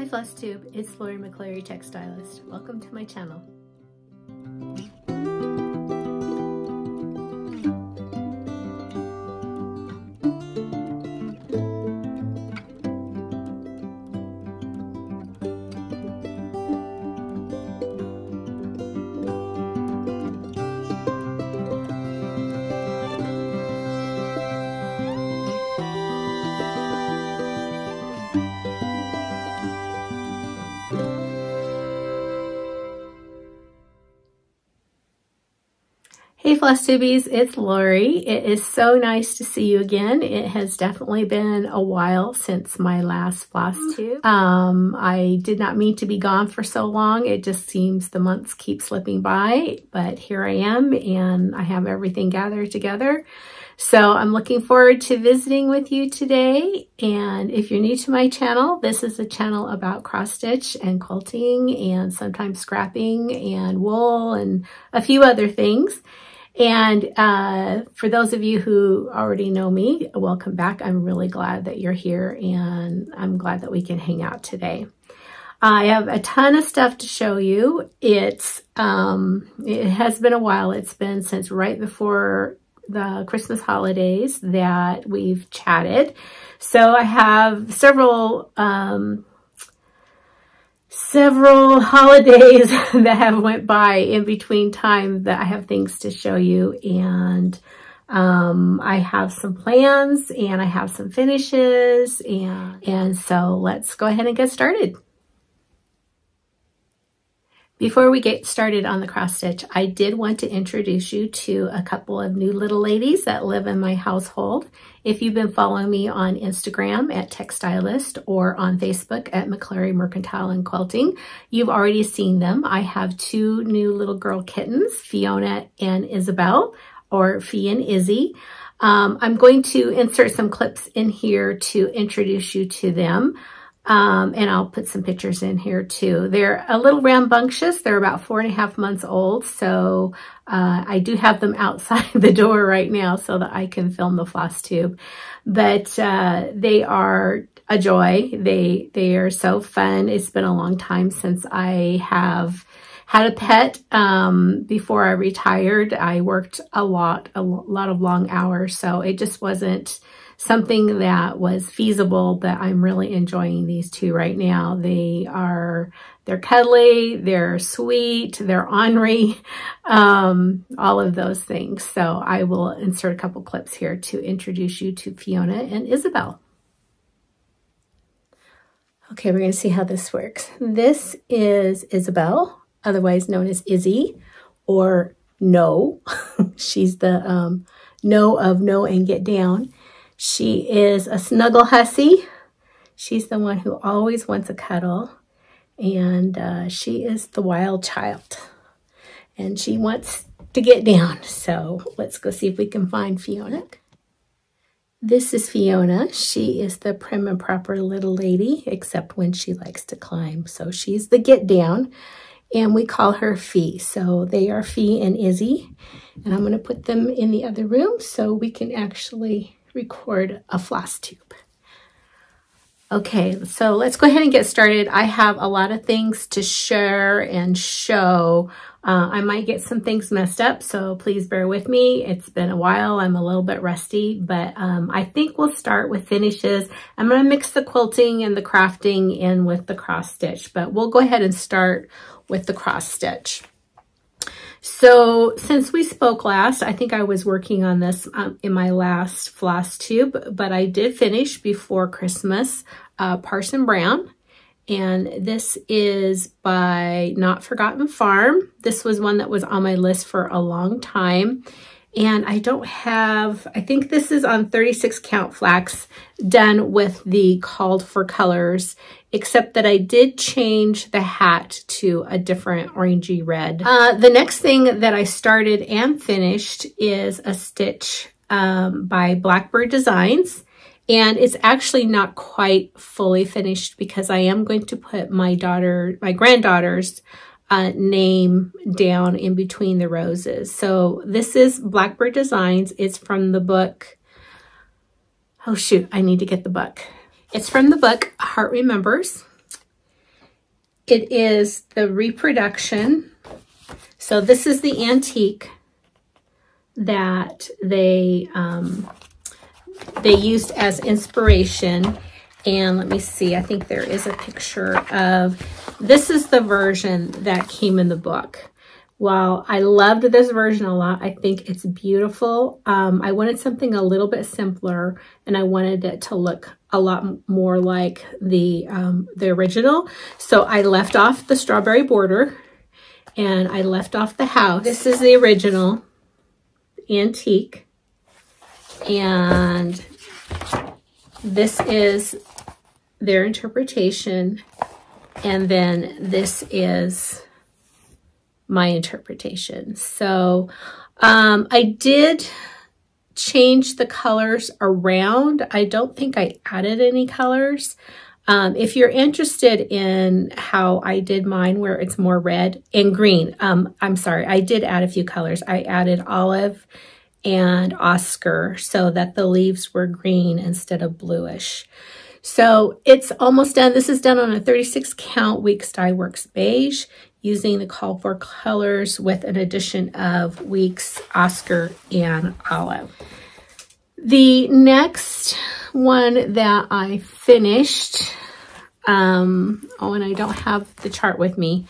Hi FlossTube, it's Lori McCleary, Texstylust. Welcome to my channel. Hey FlossTubies, it's Lori. It is so nice to see you again. It has definitely been a while since my last FlossTube. I did not mean to be gone for so long. It just seems the months keep slipping by, but here I am and I have everything gathered together. So I'm looking forward to visiting with you today. And if you're new to my channel, this is a channel about cross stitch and quilting and sometimes scrapping and wool and a few other things. And for those of you who already know me, welcome back. I'm really glad that you're here and I'm glad that we can hang out today. I have a ton of stuff to show you. It has been a while. It's been since right before the Christmas holidays that we've chatted. So I have several holidays that have went by in between time that I have things to show you, and I have some plans and I have some finishes, and so let's go ahead and get started. Before we get started on the cross stitch, I did want to introduce you to a couple of new little ladies that live in my household. If you've been following me on Instagram at Texstylust or on Facebook at McCleary, Mercantile, and Quilting, you've already seen them. I have two new little girl kittens, Fiona and Isabel, or Fi and Izzy. I'm going to insert some clips in here to introduce you to them. And I'll put some pictures in here too. They're a little rambunctious. They're about 4.5 months old. So I do have them outside the door right now so that I can film the FlossTube. But they are a joy. They are so fun. It's been a long time since I have had a pet. Before I retired, I worked a lot of long hours. So it just wasn't something that was feasible, but I'm really enjoying these two right now. They're cuddly, they're sweet, they're ornery, all of those things. So I will insert a couple clips here to introduce you to Fiona and Isabel. Okay, we're going to see how this works. This is Isabel, otherwise known as Izzy, or No. She's the no of no and get down. She is a snuggle hussy. She's the one who always wants a cuddle. And she is the wild child. And she wants to get down. So let's go see if we can find Fiona. This is Fiona. She is the prim and proper little lady, except when she likes to climb. So she's the get down. And we call her Fi. So they are Fi and Izzy. And I'm going to put them in the other room so we can actually record a FlossTube. Okay, so let's go ahead and get started. I have a lot of things to share and show. I might get some things messed up, so please bear with me. It's been a while. I'm a little bit rusty, but I think we'll start with finishes. I'm going to mix the quilting and the crafting in with the cross stitch, but we'll go ahead and start with the cross stitch. So since we spoke last, I think I was working on this in my last FlossTube, but I did finish before Christmas, Parson Brown. And this is by Not Forgotten Farm. This was one that was on my list for a long time. And I don't have, I think this is on 36 count flax done with the called for colors, except that I did change the hat to a different orangey red. The next thing that I started and finished is a stitch by Blackbird Designs. And it's actually not quite fully finished because I am going to put my granddaughter's name down in between the roses. So this is Blackbird Designs. It's from the book. Oh shoot, I need to get the book. It's from the book Heart Remembers. it is the reproduction. So this is the antique that they used as inspiration. And let me see, I think there is a picture of, this is the version that came in the book. While I loved this version a lot, I think it's beautiful. I wanted something a little bit simpler, and I wanted it to look a lot more like the original. So I left off the strawberry border, and I left off the house. This is the original antique, and this is their interpretation, and then this is my interpretation. So I did change the colors around. I don't think I added any colors. If you're interested in how I did mine, where it's more red and green, I'm sorry, I did add a few colors. I added olive and Oscar so that the leaves were green instead of bluish. So it's almost done. This is done on a 36 count Weeks Dye Works beige, using the called for colors with an addition of Weeks, Oscar, and Olive. The next one that I finished, and I don't have the chart with me.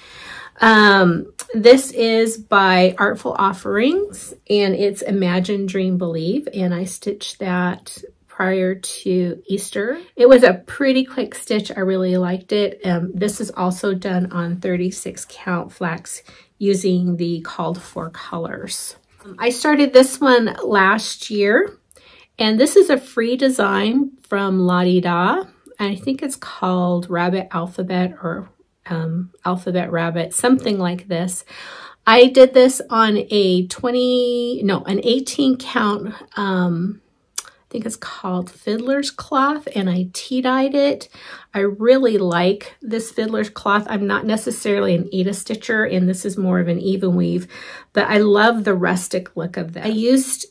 This is by Artful Offerings, and it's Imagine, Dream, Believe, and I stitched that prior to Easter. It was a pretty quick stitch. I really liked it. This is also done on 36 count flax using the called for colors. I started this one last year, and this is a free design from La Di Da. I think it's called Rabbit Alphabet or Alphabet Rabbit, something like this. I did this on an 18 count, I think it's called Fiddler's Cloth, and I tea-dyed it. I really like this Fiddler's Cloth. I'm not necessarily an Eta stitcher, and this is more of an even weave, but I love the rustic look of that. I used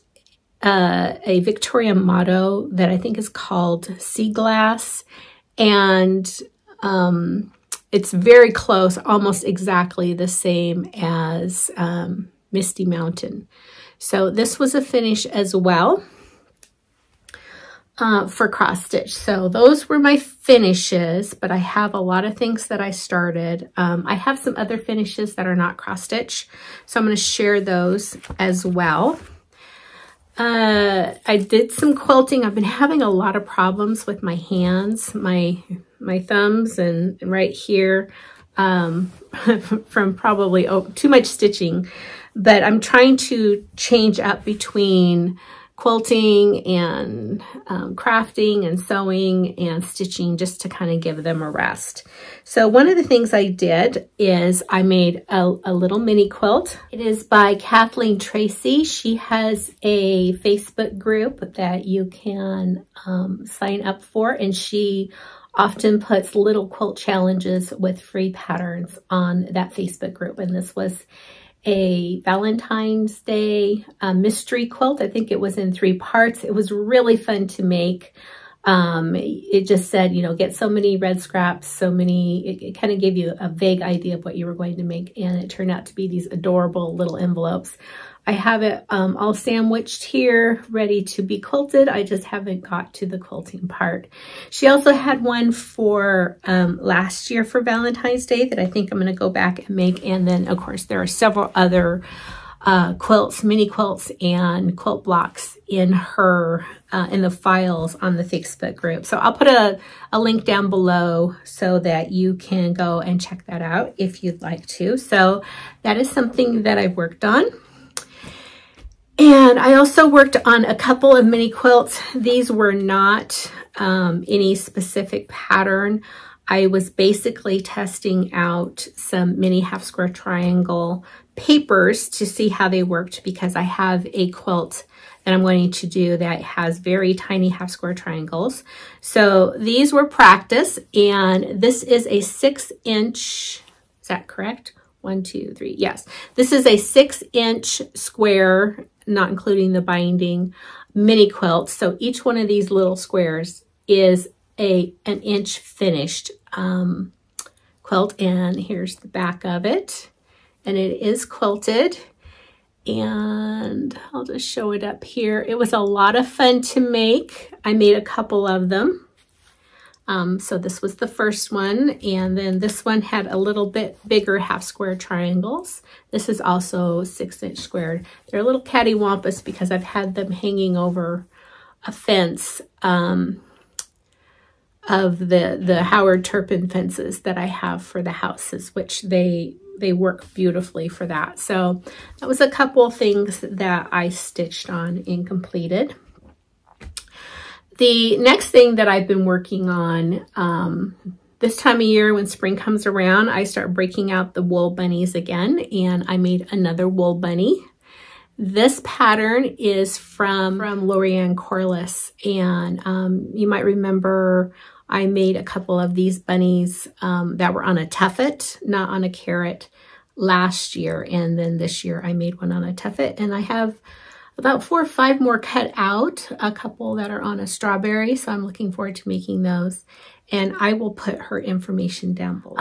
a Victoria motto that I think is called Sea Glass, and it's very close, almost exactly the same as Misty Mountain. So this was a finish as well. For cross stitch. So those were my finishes, but I have a lot of things that I started. I have some other finishes that are not cross stitch, so I'm going to share those as well. I did some quilting. I've been having a lot of problems with my hands, my thumbs, and right here from probably too much stitching, but I'm trying to change up between quilting and crafting and sewing and stitching, just to kind of give them a rest. So one of the things I did is I made a little mini quilt. It is by Kathleen Tracy. She has a Facebook group that you can sign up for, and she often puts little quilt challenges with free patterns on that Facebook group. And this was a Valentine's Day mystery quilt. I think it was in 3 parts. It was really fun to make. It just said, you know, get so many red scraps, so many, it kind of gave you a vague idea of what you were going to make, and it turned out to be these adorable little envelopes. I have it all sandwiched here, ready to be quilted. I just haven't got to the quilting part. She also had one for last year for Valentine's Day that I think I'm going to go back and make. And then, of course, there are several other quilts, mini quilts, and quilt blocks in her in the files on the Facebook group. So I'll put a link down below so that you can go and check that out if you'd like to. So that is something that I've worked on. And I also worked on a couple of mini quilts. These were not any specific pattern. I was basically testing out some mini half square triangle papers to see how they worked, because I have a quilt that I'm going to do that has very tiny half square triangles. So these were practice, and this is a 6-inch, is that correct? 1, 2, 3, yes. This is a 6-inch square, not including the binding, mini quilt. So each one of these little squares is an inch finished quilt quilt, and here's the back of it. And it is quilted, and I'll just show it up here. It was a lot of fun to make. I made a couple of them. So this was the first one, and then this one had a little bit bigger half square triangles. This is also 6-inch squared. They're a little cattywampus because I've had them hanging over a fence of the Howard Turpin fences that I have for the houses, which they work beautifully for that. So that was a couple things that I stitched on and completed. The next thing that I've been working on, this time of year when spring comes around, I start breaking out the wool bunnies again, and I made another wool bunny. This pattern is from Ann Corelis, and you might remember I made a couple of these bunnies that were on a tuffet, not on a carrot, last year, and then this year I made one on a tuffet, and I have about 4 or 5 more cut out, a couple that are on a strawberry, so I'm looking forward to making those, and I will put her information down below.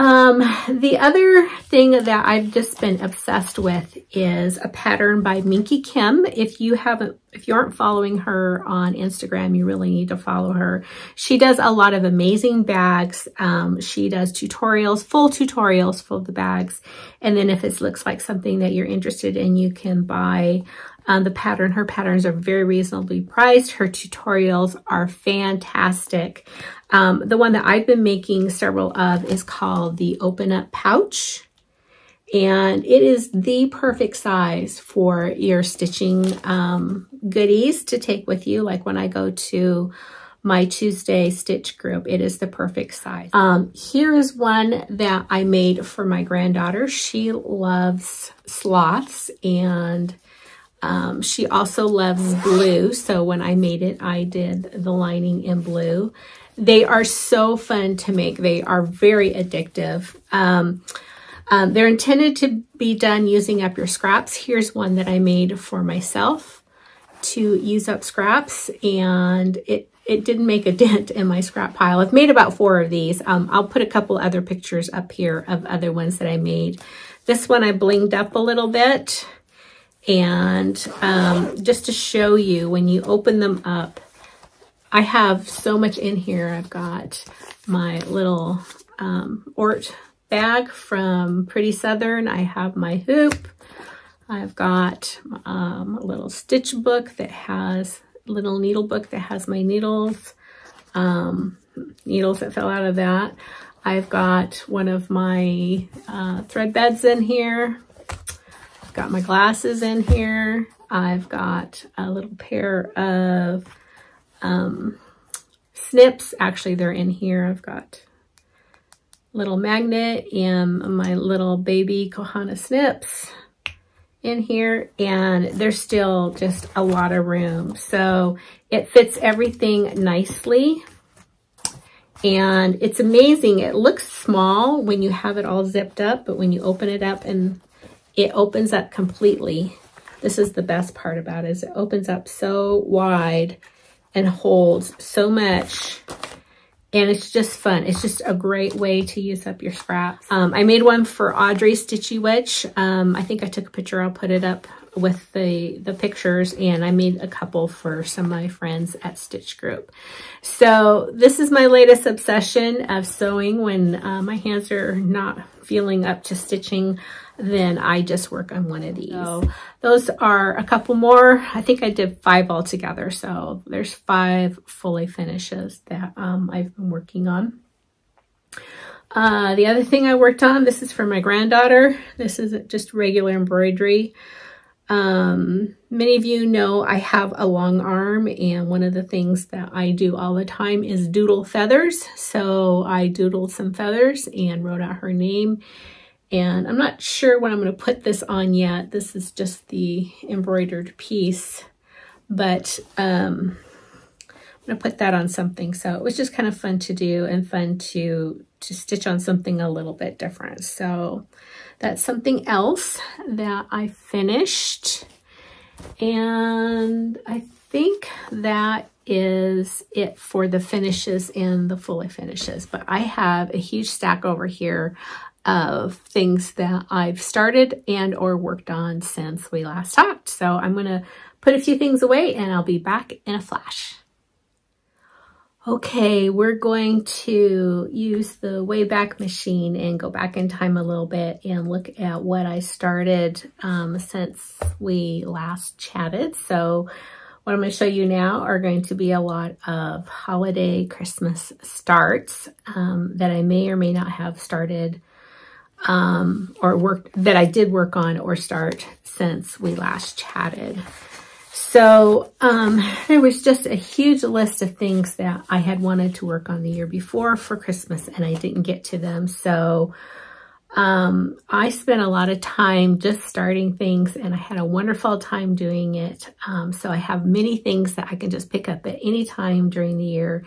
The other thing that I've just been obsessed with is a pattern by Minki Kim. If you aren't following her on Instagram, you really need to follow her. She does a lot of amazing bags. She does tutorials, full tutorials for the bags, and then if it looks like something that you're interested in, you can buy the pattern. Her patterns are very reasonably priced. Her tutorials are fantastic. The one that I've been making several of is called the Open Up Pouch. And it is the perfect size for your stitching goodies to take with you. Like when I go to my Tuesday stitch group, it is the perfect size. Here is one that I made for my granddaughter. She loves sloths, and she also loves blue. So when I made it, I did the lining in blue. They are so fun to make. They are very addictive. They're intended to be done using up your scraps. Here's one that I made for myself to use up scraps, and it didn't make a dent in my scrap pile. I've made about 4 of these. I'll put a couple other pictures up here of other ones that I made. This one I blinged up a little bit, and just to show you, when you open them up, I have so much in here. I've got my little Ort bag from Pretty Southern. I have my hoop. I've got a little stitch book that has, little needle book that has my needles, needles that fell out of that. I've got one of my thread beds in here. I've got my glasses in here. I've got a little pair of snips. Actually, they're in here. I've got little magnet and my little baby Kohana snips in here, and there's still just a lot of room. So it fits everything nicely, and it's amazing. It looks small when you have it all zipped up, but when you open it up and it opens up completely, this is the best part about it, is it opens up so wide and holds so much, and it's just fun. It's just a great way to use up your scraps. I made one for Audrey Stitchy Witch. I think I took a picture. I'll put it up with the pictures, and I made a couple for some of my friends at Stitch Group. So this is my latest obsession of sewing. When my hands are not feeling up to stitching, then I just work on one of these. So those are a couple more. I think I did 5 altogether. So there's 5 fully finishes that I've been working on. The other thing I worked on, this is for my granddaughter. This isn't just regular embroidery. Many of you know I have a long arm, and one of the things that I do all the time is doodle feathers. So I doodled some feathers and wrote out her name. And I'm not sure when I'm going to put this on yet. This is just the embroidered piece, but I'm going to put that on something. So it was just kind of fun to do and fun to stitch on something a little bit different. So that's something else that I finished. And I think that is it for the finishes and the fully finishes, but I have a huge stack over here of things that I've started and or worked on since we last talked. So I'm going to put a few things away and I'll be back in a flash. Okay, we're going to use the Wayback Machine and go back in time a little bit and look at what I started since we last chatted. So what I'm going to show you now are going to be a lot of holiday Christmas starts that I may or may not have started that I did work on or start since we last chatted. So there was just a huge list of things that I had wanted to work on the year before for Christmas and I didn't get to them. So I spent a lot of time just starting things and I had a wonderful time doing it. So I have many things that I can just pick up at any time during the year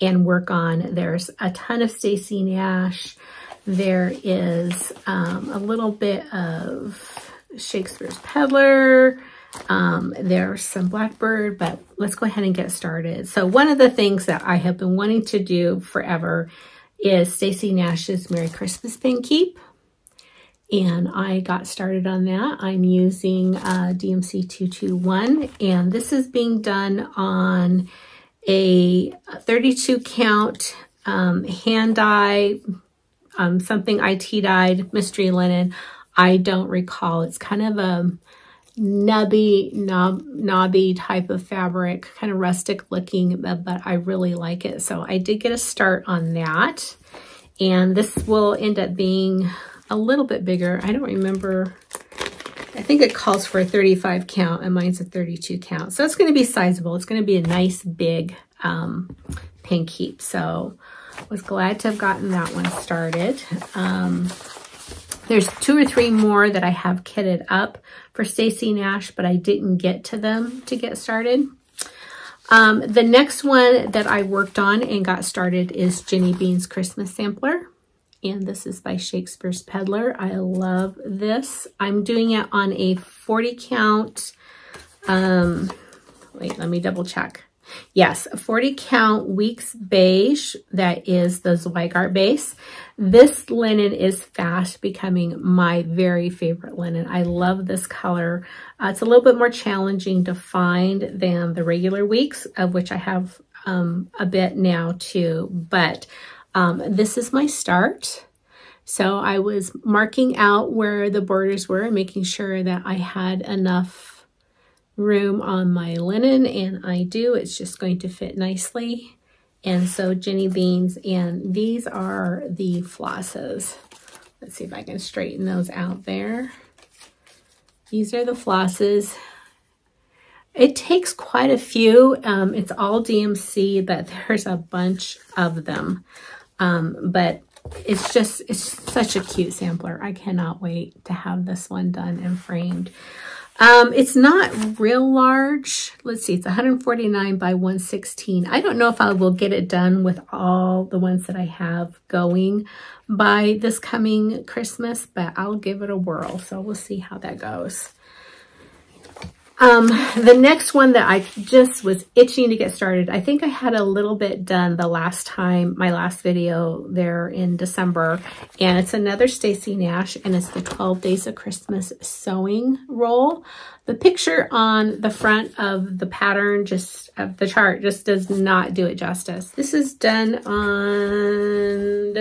and work on. There's a ton of Stacy Nash. There is a little bit of Shakespeare's Peddler. There's some Blackbird, but let's go ahead and get started. So one of the things that I have been wanting to do forever is Stacy Nash's Merry Christmas Pin Keep. And I got started on that. I'm using DMC 221, and this is being done on a 32 count hand dye, something IT dyed mystery linen. I don't recall. It's kind of a knobby type of fabric, kind of rustic looking, but I really like it. So I did get a start on that. And this will end up being a little bit bigger. I don't remember. I think it calls for a 35 count and mine's a 32 count. So it's going to be sizable. It's going to be a nice big pin keep. So I was glad to have gotten that one started. There's 2 or 3 more that I have kitted up for Stacy Nash, but I didn't get to them to get started. The next one that I worked on and got started is Jenny Bean's Christmas Sampler. And this is by Shakespeare's Peddler. I love this. I'm doing it on a 40 count. Wait, let me double check. Yes, a 40 count Weeks beige that is the Zweigart base. This linen is fast becoming my very favorite linen. I love this color. It's a little bit more challenging to find than the regular Weeks, of which I have a bit now too, but this is my start. So I was marking out where the borders were and making sure that I had enough room on my linen, and I do. It's just going to fit nicely. And so Jenny Beans, and these are the flosses. Let's see if I can straighten those out there. These are the flosses. It takes quite a few. It's all DMC, but there's a bunch of them. But it's such a cute sampler. I cannot wait to have this one done and framed. It's not real large. Let's see, it's 149 by 116. I don't know if I will get it done with all the ones that I have going by this coming Christmas, but I'll give it a whirl. So we'll see how that goes. The next one that I just was itching to get started, I think I had a little bit done the last time, my last video there in December, and it's another Stacy Nash, and it's the 12 Days of Christmas sewing roll. The picture on the front of the pattern, just of the chart, just does not do it justice. This is done on,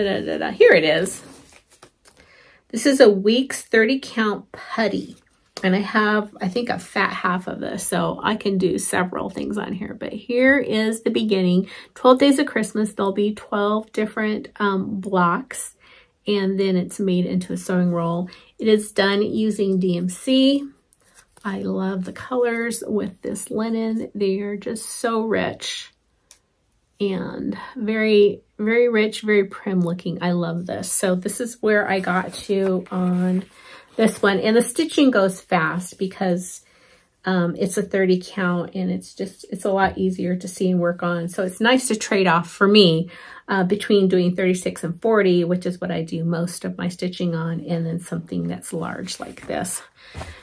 here it is. This is a Weeks 30 count putty. And I have, I think, a fat half of this, so I can do several things on here. But here is the beginning. 12 Days of Christmas. There'll be 12 different blocks, and then it's made into a sewing roll. It is done using DMC. I love the colors with this linen. They are just so rich and very, very rich, very prim looking. I love this. So this is where I got to on this one, and the stitching goes fast because it's a 30 count, and it's a lot easier to see and work on. So it's nice to trade off for me between doing 36 and 40, which is what I do most of my stitching on, and then something that's large like this.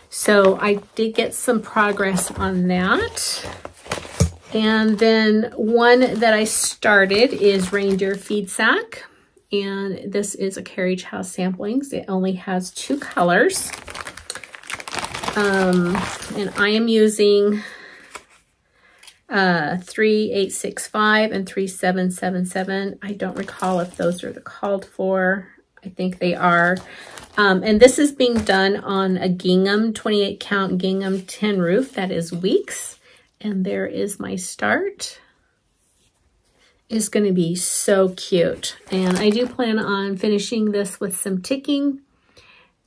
So I did get some progress on that. And then one that I started is Reindeer Feed Sack. And this is a Carriage House Samplings. It only has 2 colors. And I am using 3865 and 3777. I don't recall if those are the called for. I think they are. And this is being done on a gingham, 28 count gingham tin roof that is weeks. And there is my start. It's going to be so cute. And I do plan on finishing this with some ticking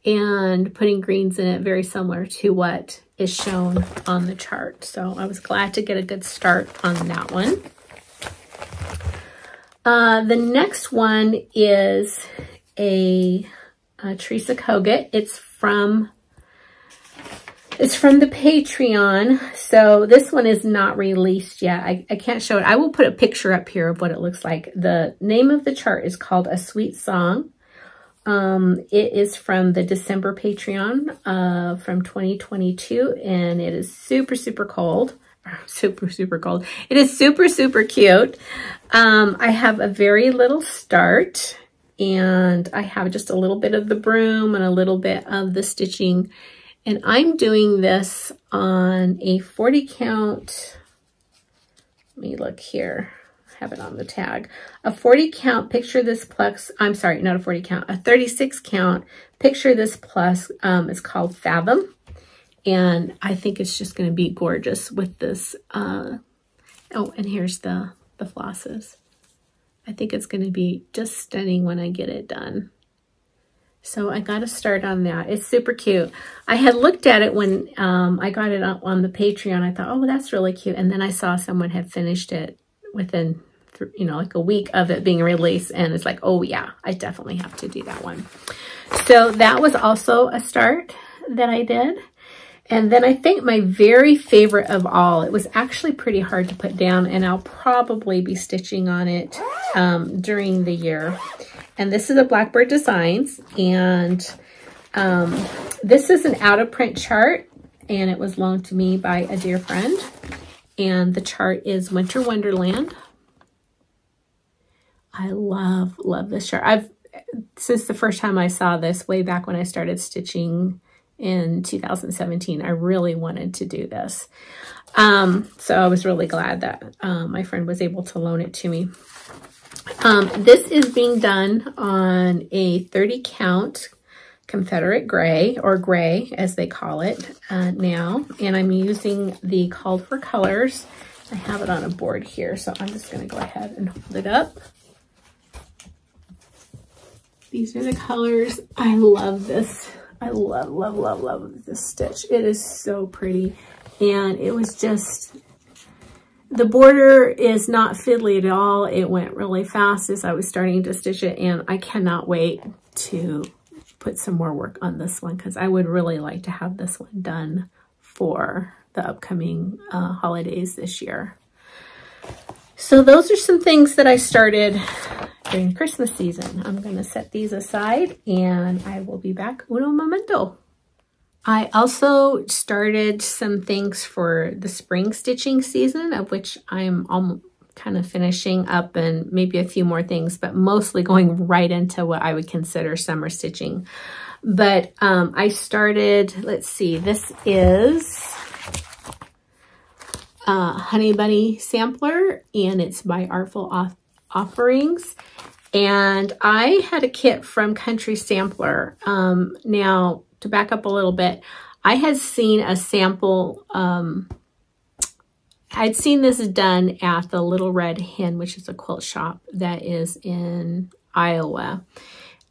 and putting greens in it, very similar to what is shown on the chart. So I was glad to get a good start on that one. The next one is a Teresa Kogut. It's from the Patreon. So this one is not released yet. I can't show it. I will put a picture up here of what it looks like. The name of the chart is called A Sweet Song. It is from the December Patreon from 2022, and it is super, super cold. Super, super cold. It is super, super cute. I have a very little start, and I have just a little bit of the broom and a little bit of the stitching. And I'm doing this on a 40 count. Let me look here. I have it on the tag. A 40 count, picture this plus, I'm sorry, not a 40 count, a 36 count, picture this plus. It's called Fathom. And I think it's just going to be gorgeous with this. Oh, and here's the flosses. I think it's going to be just stunning when I get it done. So I got to start on that. It's super cute. I had looked at it when I got it on the Patreon. I thought, oh, that's really cute. And then I saw someone had finished it within, you know, like a week of it being released. And it's like, oh yeah, I definitely have to do that one. So that was also a start that I did. And then I think my very favorite of all, it was actually pretty hard to put down, and I'll probably be stitching on it during the year. And this is a Blackbird Designs, and this is an out of print chart, and it was loaned to me by a dear friend. And the chart is Winter Wonderland. I love this chart. Since the first time I saw this, way back when I started stitching in 2017, I really wanted to do this. So I was really glad that my friend was able to loan it to me. This is being done on a 30 count Confederate gray, or gray as they call it now. And I'm using the called for colors. I have it on a board here, so I'm just going to go ahead and hold it up. These are the colors. I love this. I love this stitch. It is so pretty. And it was just, the border is not fiddly at all. It went really fast as I was starting to stitch it, and I cannot wait to put some more work on this one, because I would really like to have this one done for the upcoming holidays this year. So those are some things that I started during Christmas season. I'm going to set these aside, and I will be back uno momento. I also started some things for the spring stitching season, of which I'm kind of finishing up, and maybe a few more things, but mostly going right into what I would consider summer stitching. But I started, let's see, this is Honey Bunny sampler, and it's by Artful Offerings. And I had a kit from Country Sampler. Now, to back up a little bit, I had seen a sample, I'd seen this done at the Little Red Hen, which is a quilt shop that is in Iowa.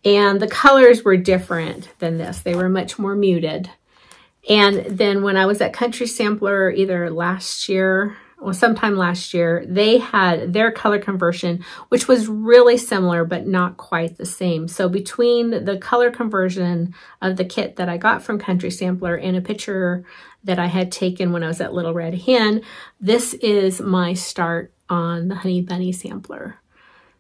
And the colors were different than this. They were much more muted. And then when I was at Country Sampler, either last year or sometime last year, they had their color conversion, which was really similar, but not quite the same. So between the color conversion of the kit that I got from Country Sampler and a picture that I had taken when I was at Little Red Hen, this is my start on the Honey Bunny sampler.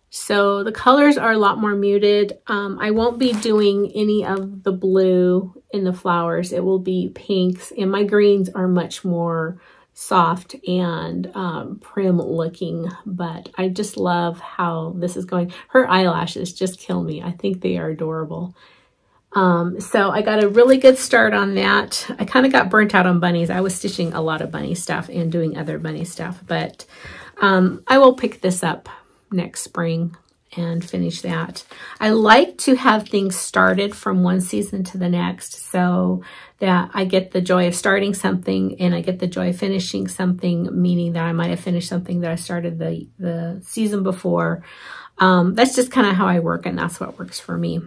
So the colors are a lot more muted. I won't be doing any of the blue in the flowers. It will be pinks, and my greens are much more soft and prim looking, but I just love how this is going. Her eyelashes just kill me. I think they are adorable. So I got a really good start on that. I kind of got burnt out on bunnies. I was stitching a lot of bunny stuff and doing other bunny stuff, but I will pick this up next spring and finish that. I like to have things started from one season to the next so that I get the joy of starting something and I get the joy of finishing something, meaning that I might have finished something that I started the season before. That's just kind of how I work, and that's what works for me.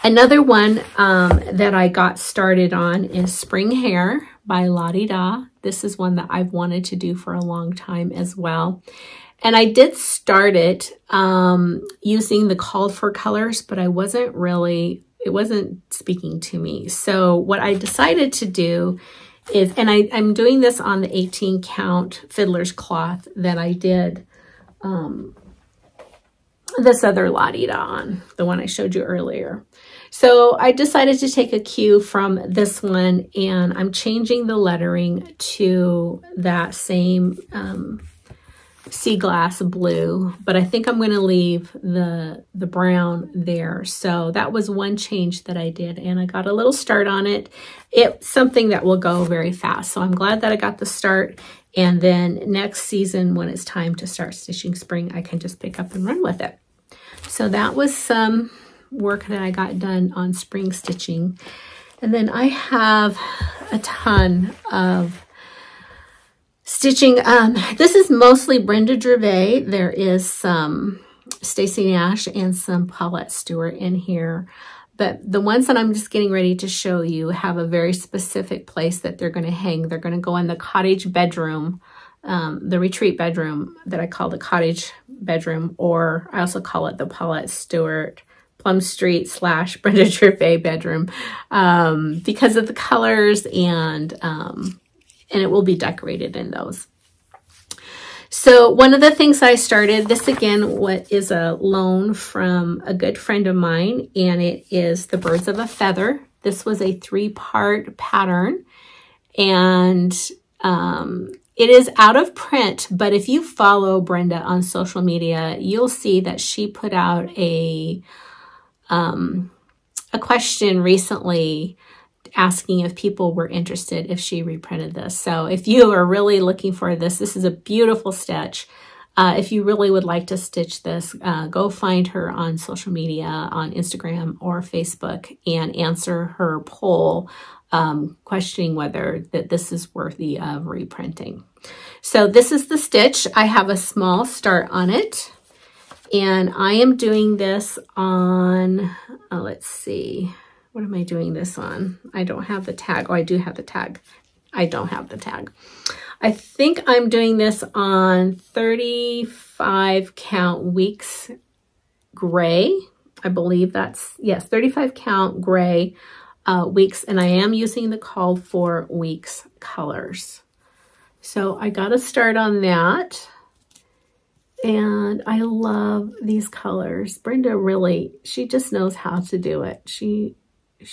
Another one that I got started on is Spring Hair by Lottie Da. This is one that I've wanted to do for a long time as well. And I did start it using the called for colors, but it wasn't speaking to me. So what I decided to do is, and I'm doing this on the 18 count fiddler's cloth that I did this other Lottie Da on, the one I showed you earlier. So I decided to take a cue from this one, and I'm changing the lettering to that same sea glass blue, but I think I'm going to leave the brown there. So that was one change that I did, and I got a little start on it. It's something that will go very fast. So I'm glad that I got the start, and then next season when it's time to start stitching spring, I can just pick up and run with it. So that was some work that I got done on spring stitching. And then I have a ton of stitching. This is mostly Brenda Gervais. There is some Stacey Nash and some Paulette Stewart in here. But the ones that I'm just getting ready to show you have a very specific place that they're going to hang. They're going to go in the cottage bedroom, the retreat bedroom that I call the cottage bedroom, or I also call it the Paulette Stewart Plum Street / Brenda Gervais bedroom because of the colors, and it will be decorated in those. So one of the things I started, this again, what is a loan from a good friend of mine, and it is the Birds of a Feather. This was a 3-part pattern, and it is out of print, but if you follow Brenda on social media, you'll see that she put out a question recently asking if people were interested if she reprinted this. So if you are really looking for this, this is a beautiful stitch. If you really would like to stitch this, go find her on social media, on Instagram or Facebook, and answer her poll questioning whether this is worthy of reprinting. So this is the stitch. I have a small start on it, and I am doing this on, let's see, what am I doing this on? I don't have the tag. Oh, I do have the tag. I don't have the tag. I think I'm doing this on 35 count weeks gray. I believe that's, yes, 35 count gray weeks, and I am using the called for weeks colors. So I got to start on that, and I love these colors. Brenda really, she just knows how to do it. She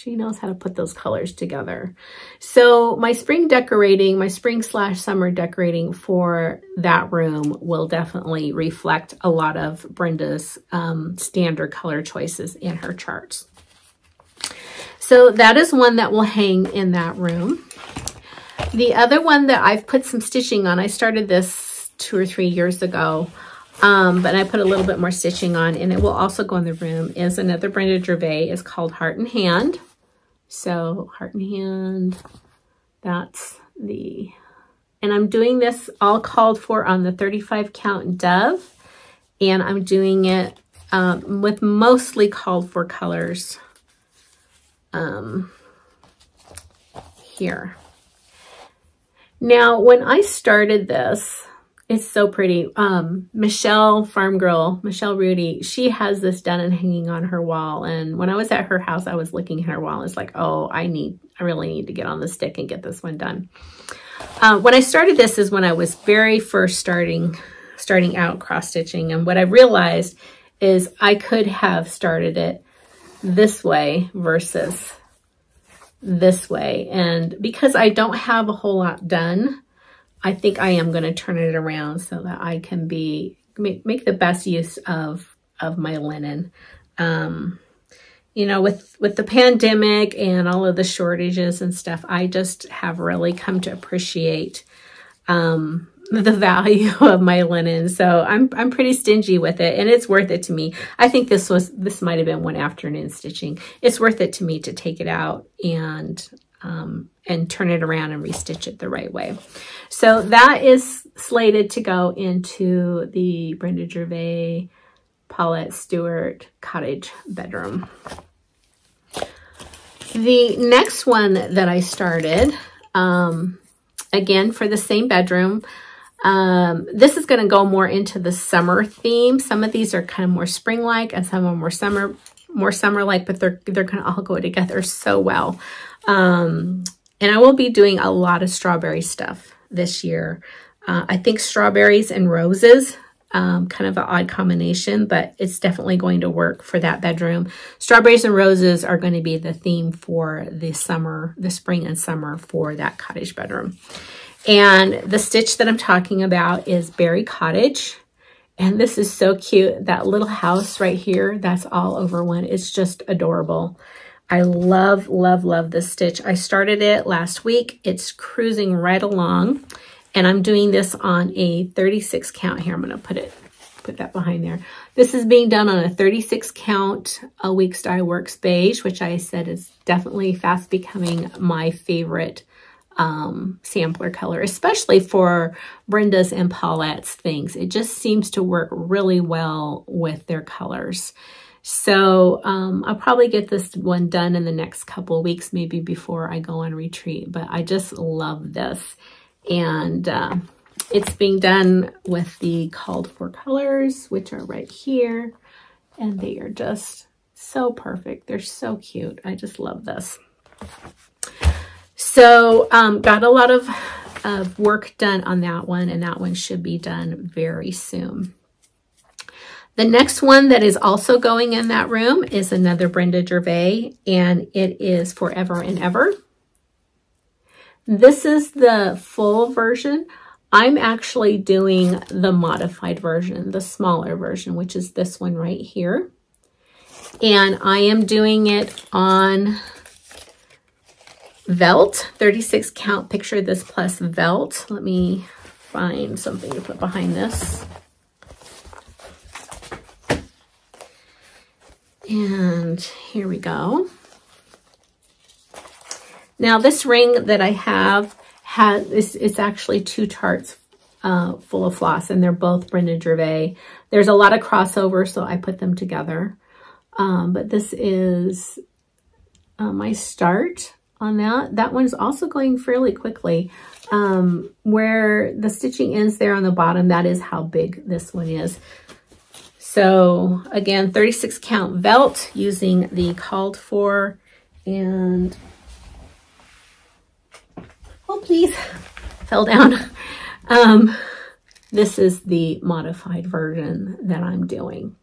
knows how to put those colors together. So my spring decorating, my spring / summer decorating for that room will definitely reflect a lot of Brenda's standard color choices in her charts. So that is one that will hang in that room. The other one that I've put some stitching on, I started this 2 or 3 years ago, but I put a little bit more stitching on, and it will also go in the room, is another Brenda Gervais. It's called Heart and Hand. So Heart and Hand, that's the, and I'm doing this all called for on the 35 count Dove, and I'm doing it with mostly called for colors here. Now, when I started this, it's so pretty. Michelle Farm Girl, Michelle Rudy, she has this done and hanging on her wall. And when I was at her house, I was looking at her wall. It's like, oh, I really need to get on the stick and get this one done. When I started this is when I was very first starting out cross stitching. And what I realized is I could have started it this way versus this way. And because I don't have a whole lot done, I think I am going to turn it around so that I can make the best use of my linen. You know, with the pandemic and all of the shortages and stuff, I just have really come to appreciate the value of my linen. So I'm pretty stingy with it, and it's worth it to me. I think this might have been one afternoon stitching. It's worth it to me to take it out and turn it around and restitch it the right way. So that is slated to go into the Brenda Gervais Paulette Stewart cottage bedroom. The next one that I started, again for the same bedroom, this is going to go more into the summer theme. Some of these are kind of more spring-like, and some are more summer-like, but they're going to all go together so well. And I will be doing a lot of strawberry stuff this year. I think strawberries and roses, kind of an odd combination, but it's definitely going to work for that bedroom. Strawberries and roses are going to be the theme for the spring and summer for that cottage bedroom. And the stitch that I'm talking about is Berry Cottage. And this is so cute. That little house right here, that's all over one. It's just adorable. I love, love, love this stitch. I started it last week. It's cruising right along. And I'm doing this on a 36 count here. I'm going to put that behind there. This is being done on a 36 count a Weeks Dye Works beige, which I said is definitely fast becoming my favorite sampler color, especially for Brenda's and Paulette's things. It just seems to work really well with their colors. So I'll probably get this one done in the next couple of weeks, maybe before I go on retreat. But I just love this. And it's being done with the called for colors, which are right here. And they are just so perfect. They're so cute. I just love this. So got a lot of work done on that one, and that one should be done very soon. The next one that is also going in that room is another Brenda Gervais, and it is Forever and Ever. This is the full version. I'm actually doing the modified version, the smaller version, which is this one right here. And I am doing it on Velt, 36 count. Picture this plus Velt. Let me find something to put behind this. And here we go. Now this ring that I have it's actually 2 tarts full of floss, and they're both Brenda Gervais. There's a lot of crossover, so I put them together. But this is my start on that. That one's also going fairly quickly. Where the stitching ends there on the bottom, that is how big this one is. So again, 36 count Velt using the called for, and oh please, fell down. This is the modified version that I'm doing.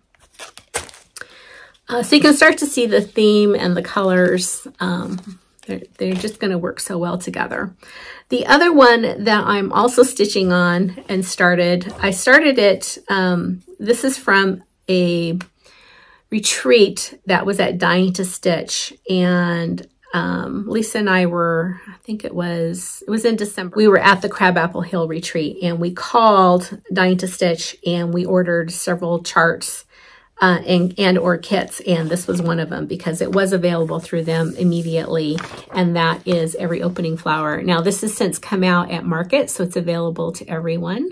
So you can start to see the theme and the colors. They're just going to work so well together. The other one that I'm also stitching on and I started it, this is from a retreat that was at Dying to Stitch, and Lisa and I were, I think it was in December. We were at the Crabapple Hill retreat, and we called Dying to Stitch, and we ordered several charts and or kits, and this was one of them because it was available through them immediately, and that is Every Opening Flower. Now this has since come out at market, so it's available to everyone,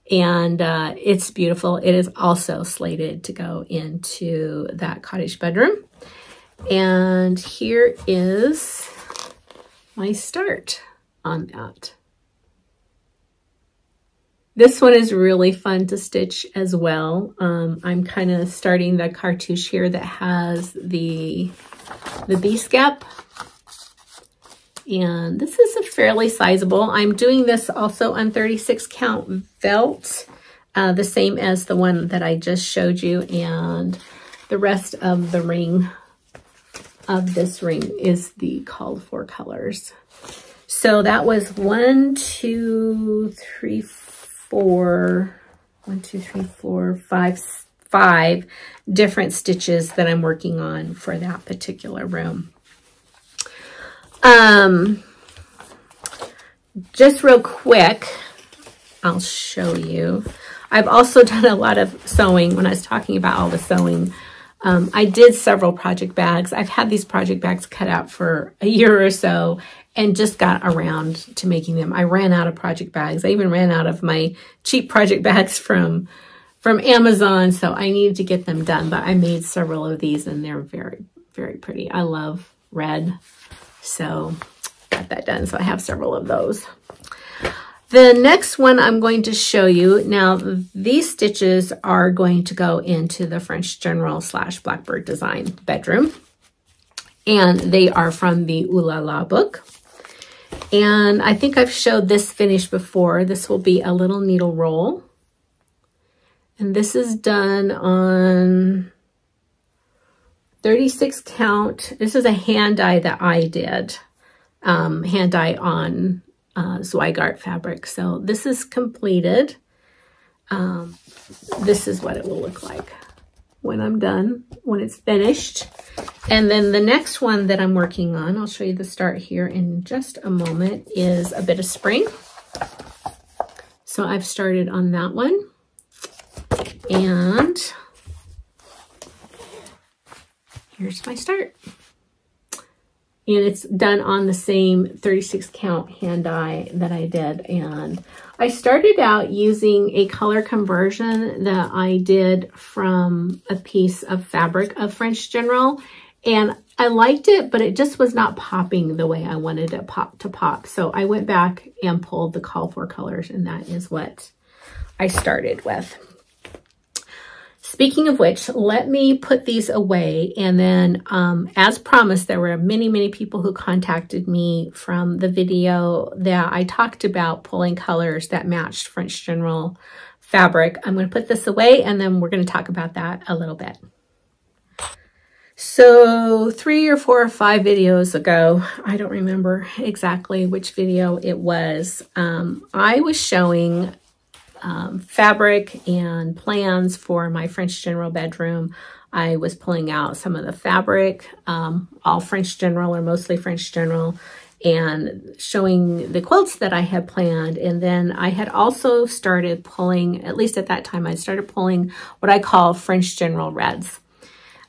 and it's beautiful. It is also slated to go into that cottage bedroom. And here is my start on that. This one is really fun to stitch as well. I'm kind of starting the cartouche here that has the B-scap. And this is a fairly sizable. I'm doing this also on 36 count Velt, the same as the one that I just showed you. And the rest of the ring of this ring is the called for colors. So that was 1, 2, 3, 4, 1, 2, 3, 4, 5 different stitches that I'm working on for that particular room. Just real quick, I'll show you. I've also done a lot of sewing. When I was talking about all the sewing, I did several project bags. I've had these project bags cut out for a year or so and just got around to making them. I ran out of project bags. I even ran out of my cheap project bags from Amazon, so I needed to get them done. But I made several of these, and they're very, very pretty. I love red, so got that done. So I have several of those. The next one I'm going to show you, now these stitches are going to go into the French General / Blackbird Design bedroom. And they are from the Ooh La La book. And I think I've showed this finish before. This will be a little needle roll. And this is done on 36 count. This is a hand dye that I did. Hand dye on Zweigart fabric. So this is completed. This is what it will look like when I'm done, when it's finished. And then the next one that I'm working on, I'll show you the start here in just a moment, is a bit of spring. So I've started on that one. And here's my start. And it's done on the same 36 count hand dye that I did. And I started out using a color conversion that I did from a piece of fabric of French General. And I liked it, but it just was not popping the way I wanted it to pop. So I went back and pulled the call for colors, and that is what I started with. Speaking of which, let me put these away. And then, as promised, there were many, many people who contacted me from the video that I talked about pulling colors that matched French General fabric. I'm going to put this away, and then we're going to talk about that a little bit. So 3 or 4 or 5 videos ago, I don't remember exactly which video it was, I was showing fabric and plans for my French General bedroom. I was pulling out some of the fabric, all French General or mostly French General, and showing the quilts that I had planned. And then I had also started pulling, at least at that time, I started pulling what I call French General Reds.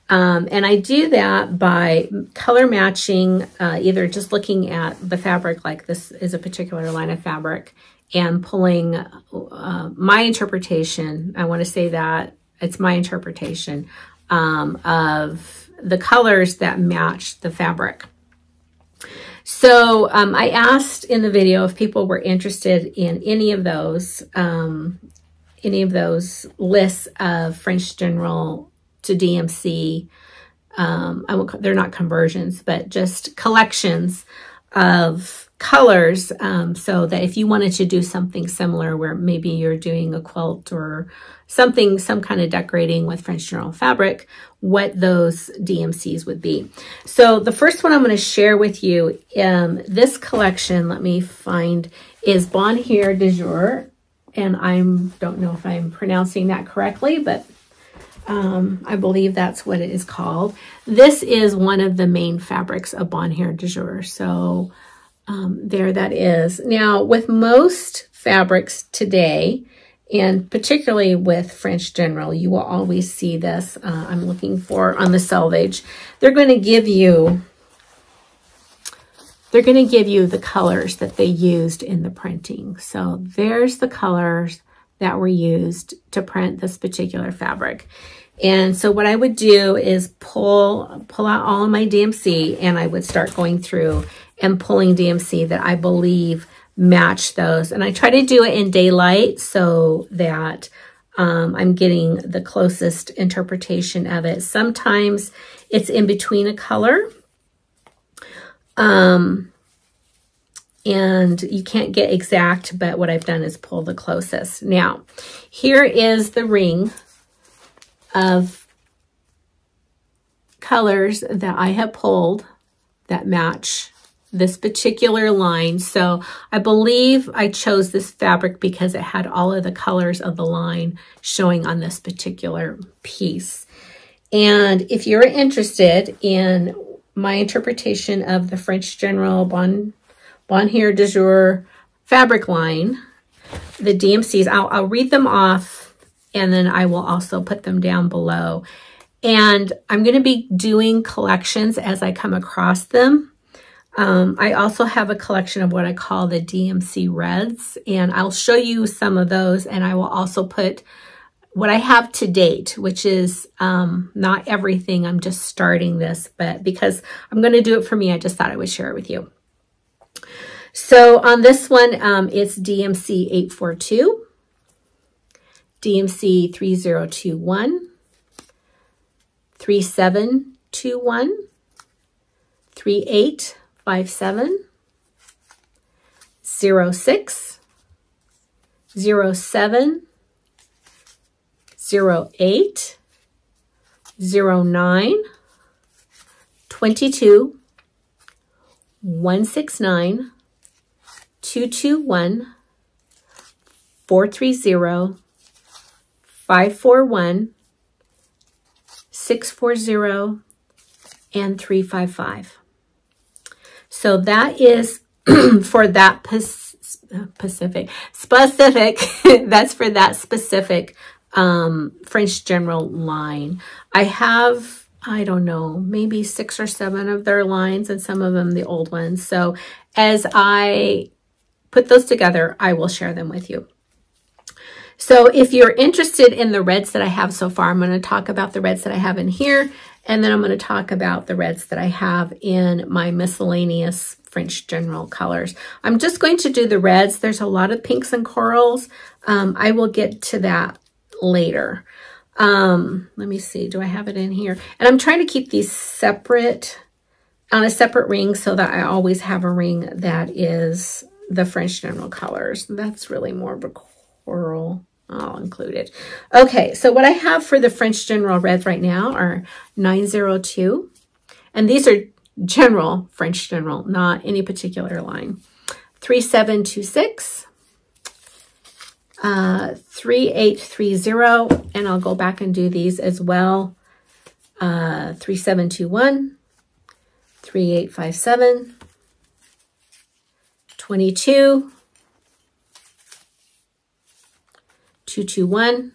And I do that by color matching, either just looking at the fabric, like this is a particular line of fabric, and pulling my interpretation. I want to say that it's my interpretation of the colors that match the fabric. So I asked in the video if people were interested in any of those lists of French General to DMC. They're not conversions, but just collections of colors, so that if you wanted to do something similar where maybe you're doing a quilt or something, some kind of decorating with French General fabric, what those DMCs would be. So the first one I'm going to share with you, this collection, let me find, is Bonheur Du Jour, and I don't know if I'm pronouncing that correctly, but I believe that's what it is called. This is one of the main fabrics of Bonheur Du Jour. So there that is. Now, with most fabrics today, and particularly with French General, you will always see this. I'm looking for on the selvage. They're going to give you the colors that they used in the printing. So there's the colors that were used to print this particular fabric. And so what I would do is pull out all of my DMC, and I would start going through and pulling DMC that I believe match those. And I try to do it in daylight so that I'm getting the closest interpretation of it. Sometimes it's in between a color. And you can't get exact, but what I've done is pull the closest. Now, here is the ring of colors that I have pulled that match this particular line. So I believe I chose this fabric because it had all of the colors of the line showing on this particular piece. And if you're interested in my interpretation of the French General Bonheur Du Jour fabric line, the DMCs, I'll read them off and then I will also put them down below. And I'm going to be doing collections as I come across them. I also have a collection of what I call the DMC Reds, and I'll show you some of those, and I will also put what I have to date, which is not everything. I'm just starting this, but because I'm going to do it for me, I just thought I would share it with you. So on this one, it's DMC 842, DMC 3021, 3721, 3857, 06, 07, 08, 09, 22, 169, 221, 430, 541, 640, and 355. So that is for that specific, that's for that specific French General line. I have, I don't know, maybe 6 or 7 of their lines and some of them the old ones. So as I put those together, I will share them with you. So if you're interested in the reds that I have so far, I'm going to talk about the reds that I have in here, and then I'm going to talk about the reds that I have in my miscellaneous French General colors. I'm just going to do the reds. There's a lot of pinks and corals. I will get to that later. Let me see. Do I have it in here? And I'm trying to keep these separate, on a separate ring, so that I always have a ring that is the French General colors. That's really more of a coral. I'll include it. Okay, so what I have for the French General Reds right now are 902. And these are general French General, not any particular line. 3726. 3830, and I'll go back and do these as well. 3721, 3857, 22, 221,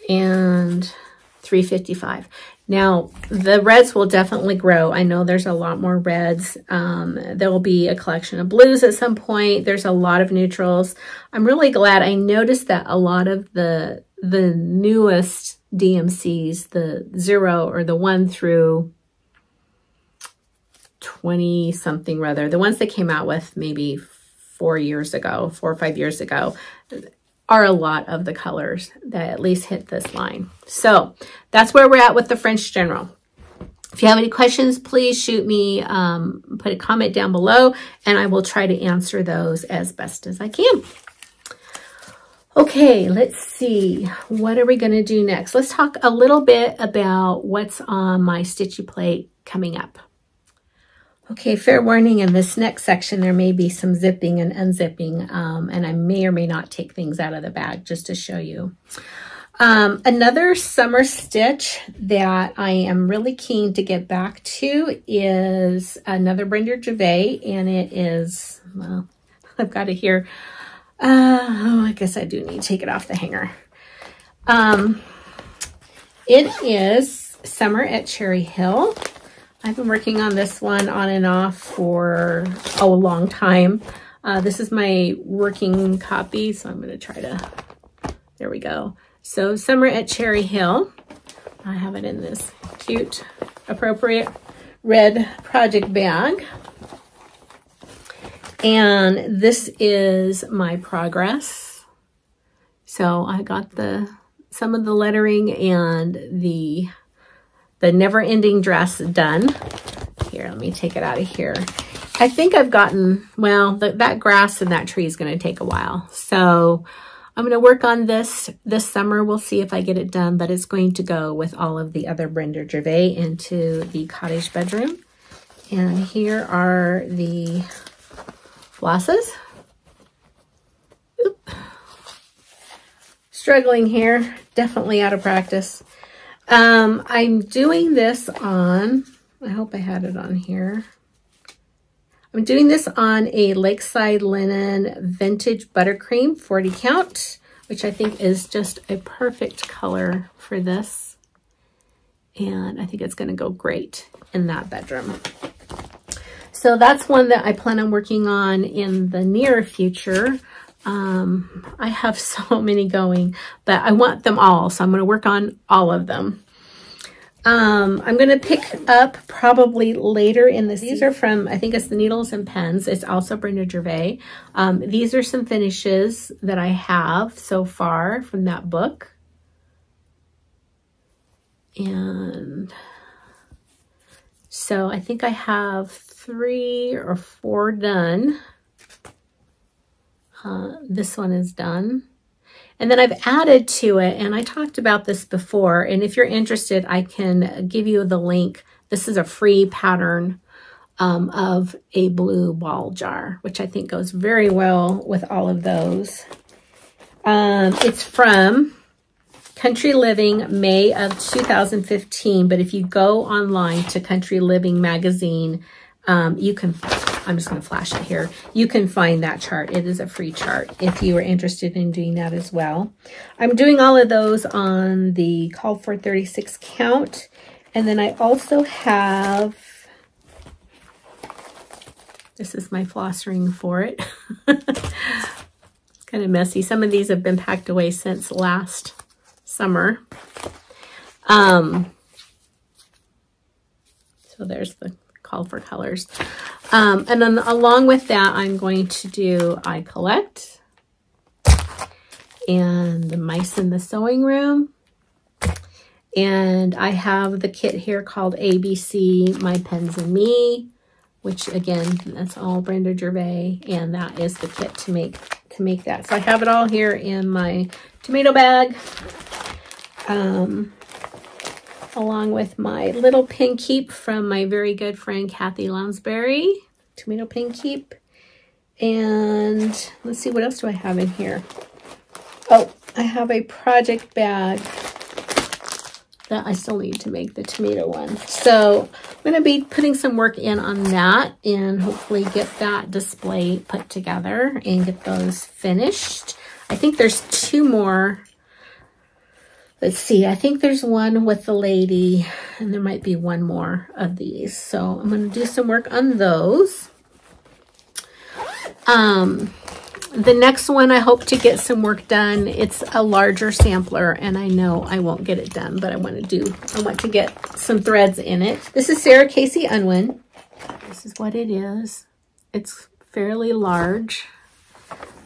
and 355. Now, the reds will definitely grow. I know there's a lot more reds. There will be a collection of blues at some point. There's a lot of neutrals. I'm really glad. I noticed that a lot of the newest DMCs, the 0 or the 1 through 20 something rather, the ones that came out with maybe 4 or 5 years ago, are a lot of the colors that at least hit this line. So that's where we're at with the French General. If you have any questions, please shoot me, put a comment down below, and I will try to answer those as best as I can. Okay, let's see. What are we going to do next? Let's talk a little bit about what's on my stitchy plate coming up. Okay, fair warning, in this next section, there may be some zipping and unzipping, and I may or may not take things out of the bag just to show you. Another summer stitch that I am really keen to get back to is another Brenda Gervais, and it is, well, I've got it here. Oh, I guess I do need to take it off the hanger. It is Summer at Cherry Hill. I've been working on this one on and off for a long time. This is my working copy, so I'm going to try to, there we go. So Summer at Cherry Hill. I have it in this cute, appropriate red project bag. And this is my progress. So I got some of the lettering and the never-ending dress done. Here, let me take it out of here. I think I've gotten, well, that grass and that tree is going to take a while. So I'm going to work on this summer. We'll see if I get it done, but it's going to go with all of the other Brenda Gervais into the cottage bedroom. And here are the flosses. Oop. Struggling here, definitely out of practice. I'm doing this on, I hope I had it on here. I'm doing this on a Lakeside Linen Vintage Buttercream 40 count, which I think is just a perfect color for this. And I think it's going to go great in that bedroom. So that's one that I plan on working on in the near future. I have so many going, but I want them all. So I'm going to work on all of them. I'm going to pick up probably later in this. These are from, I think it's the Needles and Pens. It's also Brenda Gervais. These are some finishes that I have so far from that book. And so I think I have 3 or 4 done. This one is done. And then I've added to it, and I talked about this before, and if you're interested, I can give you the link. This is a free pattern of a blue ball jar, which I think goes very well with all of those. It's from Country Living, May of 2015, but if you go online to Country Living magazine, you can, I'm just going to flash it here. You can find that chart. It is a free chart if you are interested in doing that as well. I'm doing all of those on the called for 36 count. And then I also have, this is my floss ring for it. It's kind of messy. Some of these have been packed away since last summer. So there's the call for colors. And then along with that, I'm going to do I Collect and the Mice in the Sewing Room. And I have the kit here called ABC, My Pens and Me, which again, that's all Brenda Gervais, and that is the kit to make that. So I have it all here in my tomato bag. Along with my little pin keep from my very good friend Kathy Lounsbury, tomato pin keep. And let's see, what else do I have in here? Oh, I have a project bag that I still need to make the tomato one. So I'm going to be putting some work in on that and hopefully get that display put together and get those finished. I think there's 2 more. Let's see, I think there's one with the lady, and there might be 1 more of these. So I'm going to do some work on those. The next one, I hope to get some work done. It's a larger sampler, and I know I won't get it done, but I want to get some threads in it. This is Sarah Casey Unwin. This is what it is. It's fairly large.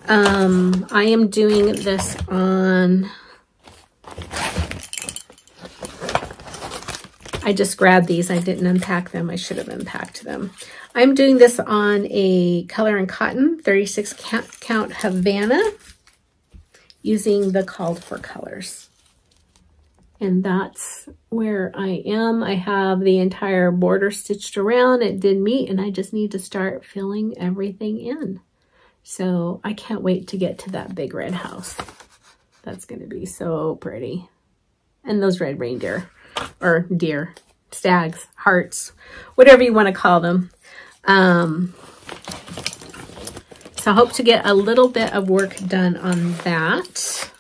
I am doing this on... I just grabbed these. I didn't unpack them. I should have unpacked them. I'm doing this on a Color and Cotton 36 count Havana using the called for colors. And that's where I am. I have the entire border stitched around. It did meet, and I just need to start filling everything in. So I can't wait to get to that big red house. That's going to be so pretty. And those red reindeer, or deer, stags, hearts, whatever you want to call them. So I hope to get a little bit of work done on that.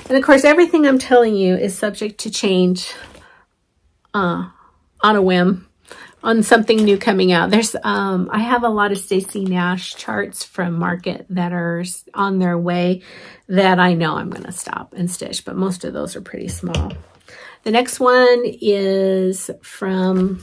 And of course, everything I'm telling you is subject to change on a whim, on something new coming out. There's, I have a lot of Stacey Nash charts from Market that are on their way that I know I'm going to stop and stitch, but most of those are pretty small. The next one is from,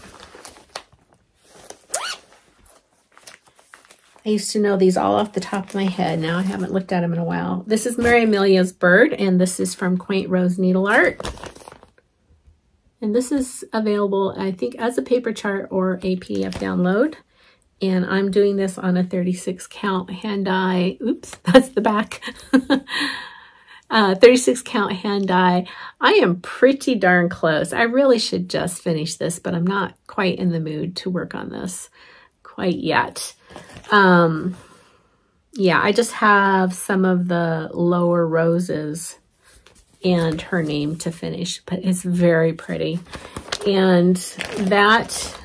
I used to know these all off the top of my head. Now I haven't looked at them in a while. This is Mary Amelia's Bird, and this is from Quaint Rose Needle Art. And this is available, I think, as a paper chart or a PDF download. And I'm doing this on a 36 count hand die. Oops, that's the back. 36 count hand die. I am pretty darn close. I really should just finish this, but I'm not quite in the mood to work on this quite yet. Yeah, I just have some of the lower roses and her name to finish, but it's very pretty. And that,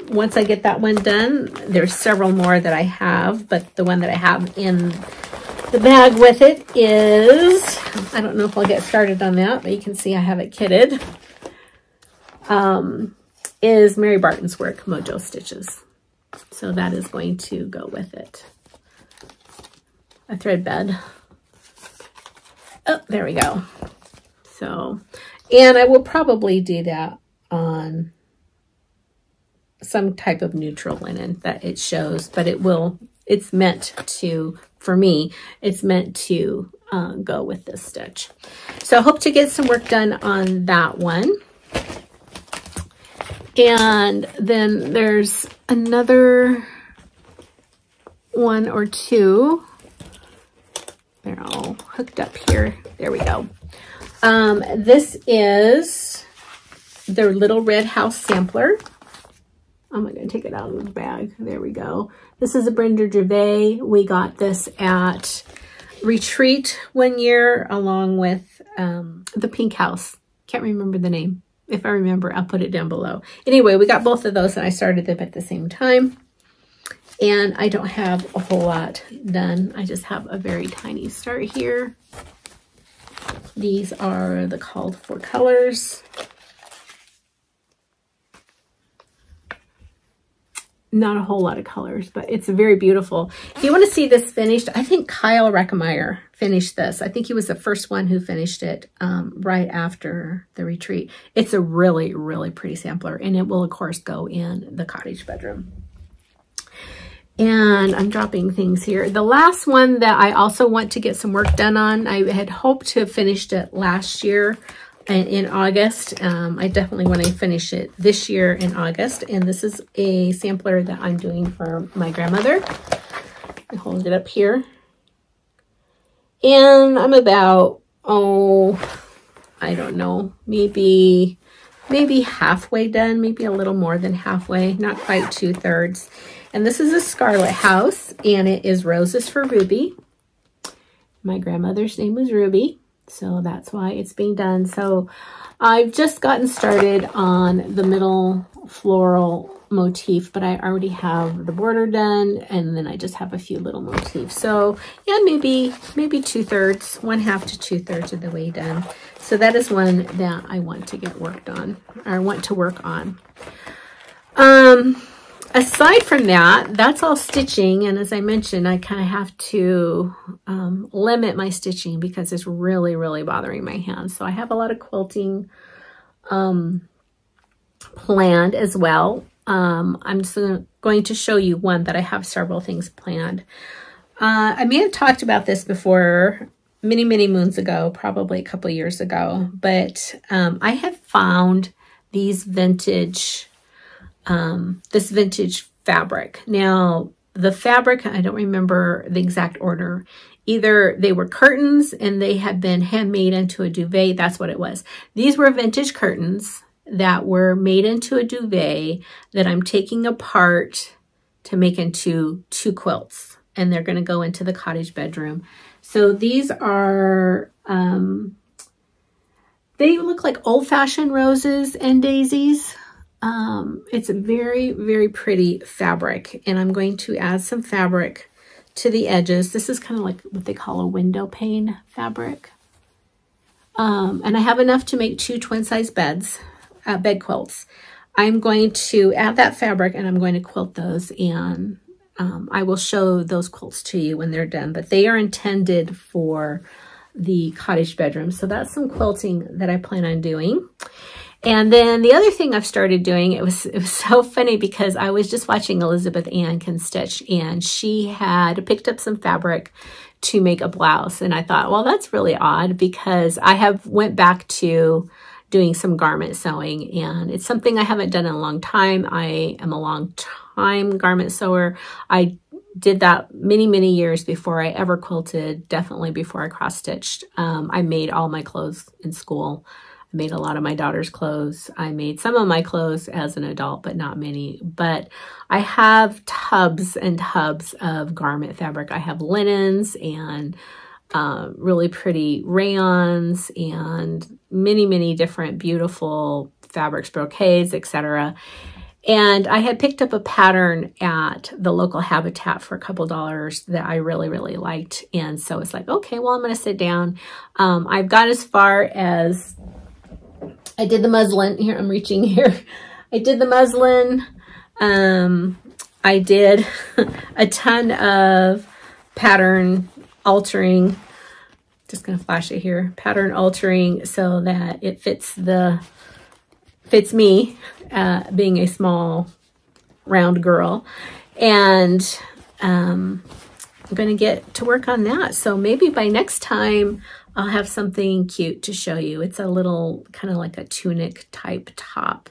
once I get that one done, there's several more that I have, but the one that I have in the bag with it is, I don't know if I'll get started on that, but you can see I have it kitted, is Mary Barton's work, Mojo Stitches. So that is going to go with it. A thread bed. Oh, there we go. So, and I will probably do that on some type of neutral linen that it shows, but it's meant to, for me, it's meant to go with this stitch. So I hope to get some work done on that one. And then there's another one or two. They're all hooked up here. There we go. This is their Little Red House Sampler. I'm going to take it out of the bag. There we go. This is a Brenda Gervais. We got this at Retreat one year along with the Pink House. Can't remember the name. If I remember, I'll put it down below. Anyway, we got both of those and I started them at the same time. And I don't have a whole lot done. I just have a very tiny start here. These are the called for colors. Not a whole lot of colors, but it's very beautiful. If you want to see this finished, I think Kyle Reckemeyer finished this. I think he was the first one who finished it right after the retreat. It's a really, really pretty sampler, and it will, of course, go in the cottage bedroom. And I'm dropping things here. The last one that I also want to get some work done on, I had hoped to have finished it last year in August. I definitely want to finish it this year in August. And this is a sampler that I'm doing for my grandmother. I hold it up here. And I'm about, I don't know, maybe halfway done, maybe a little more than halfway, not quite 2/3. And this is a Scarlet House, and it is Roses for Ruby. My grandmother's name was Ruby, so that's why it's being done. So I've just gotten started on the middle floral motif, but I already have the border done, and then I just have a few little motifs. So yeah, maybe 2/3, 1/2 to 2/3 of the way done. So that is one that I want to get worked on, or want to work on. Aside from that, that's all stitching. And as I mentioned, I kind of have to limit my stitching because it's really, really bothering my hands. So I have a lot of quilting planned as well. I'm just going to show you one that I have several things planned. I may have talked about this before many, many moons ago, probably a couple years ago, but I have found these vintage this vintage fabric. Now, the fabric, I don't remember the exact order. Either they were curtains and they had been handmade into a duvet. That's what it was. These were vintage curtains that were made into a duvet that I'm taking apart to make into 2 quilts. And they're going to go into the cottage bedroom. So these are, they look like old-fashioned roses and daisies. It's a very, very pretty fabric, and I'm going to add some fabric to the edges. This is kind of like what they call a window pane fabric. And I have enough to make 2 twin-size bed quilts. I'm going to add that fabric and I'm going to quilt those, and I will show those quilts to you when they're done, but they are intended for the cottage bedroom. So that's some quilting that I plan on doing. And then the other thing I've started doing, it was so funny because I was just watching Elizabeth Ann can stitch, and she had picked up some fabric to make a blouse. And I thought, well, that's really odd because I have went back to doing some garment sewing, and it's something I haven't done in a long time. I am a long time garment sewer. I did that many years before I ever quilted, definitely before I cross-stitched. I made all my clothes in school. I made a lot of my daughter's clothes. I made some of my clothes as an adult, but not many. But I have tubs and tubs of garment fabric. I have linens and really pretty rayons and many different beautiful fabrics, brocades, etc. And I had picked up a pattern at the local Habitat for a couple dollars that I really liked. And so it's like, okay, well, I'm going to sit down. I've got as far as, I did the muslin. Here, I'm reaching here. I did the muslin. I did a ton of pattern altering. Just going to flash it here. Pattern altering so that it fits me, being a small round girl. And I'm going to get to work on that. So maybe by next time I'll have something cute to show you. It's a little kind of like a tunic type top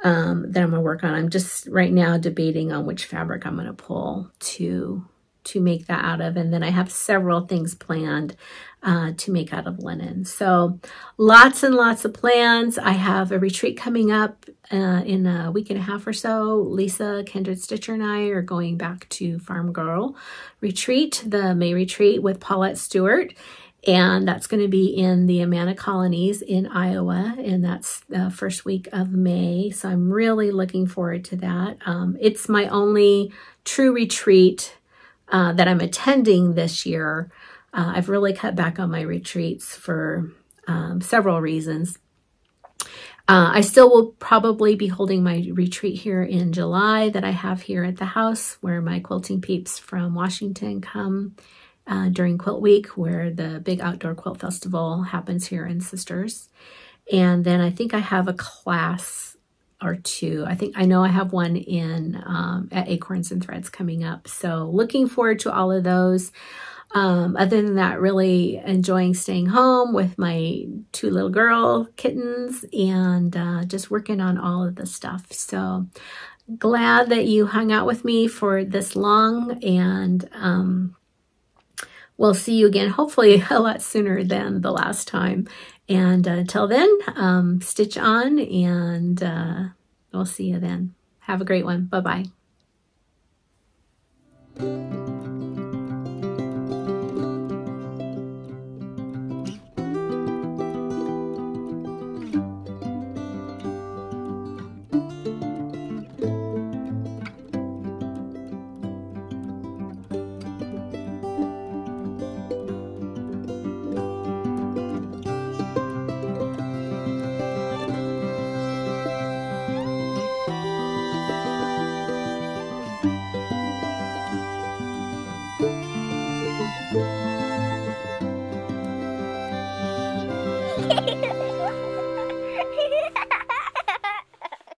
that I'm going to work on. I'm just right now debating on which fabric I'm going to pull to make that out of. And then I have several things planned to make out of linen. So lots and lots of plans. I have a retreat coming up in a week and a half or so. Lisa, Kindred Stitcher, and I are going back to Farm Girl Retreat, the May retreat with Paulette Stewart. And that's going to be in the Amana Colonies in Iowa. And that's the first week of May. So I'm really looking forward to that. It's my only true retreat that I'm attending this year. I've really cut back on my retreats for several reasons. I still will probably be holding my retreat here in July that I have here at the house, where my quilting peeps from Washington come during Quilt Week, where the big outdoor quilt festival happens here in Sisters. And then I think I have a class or two. I know I have one in at Acorns and Threads coming up. So looking forward to all of those. Other than that, really enjoying staying home with my two little girl kittens and just working on all of the stuff. So glad that you hung out with me for this long, and we'll see you again, hopefully a lot sooner than the last time. And until then, stitch on, and we'll see you then. Have a great one. Bye-bye.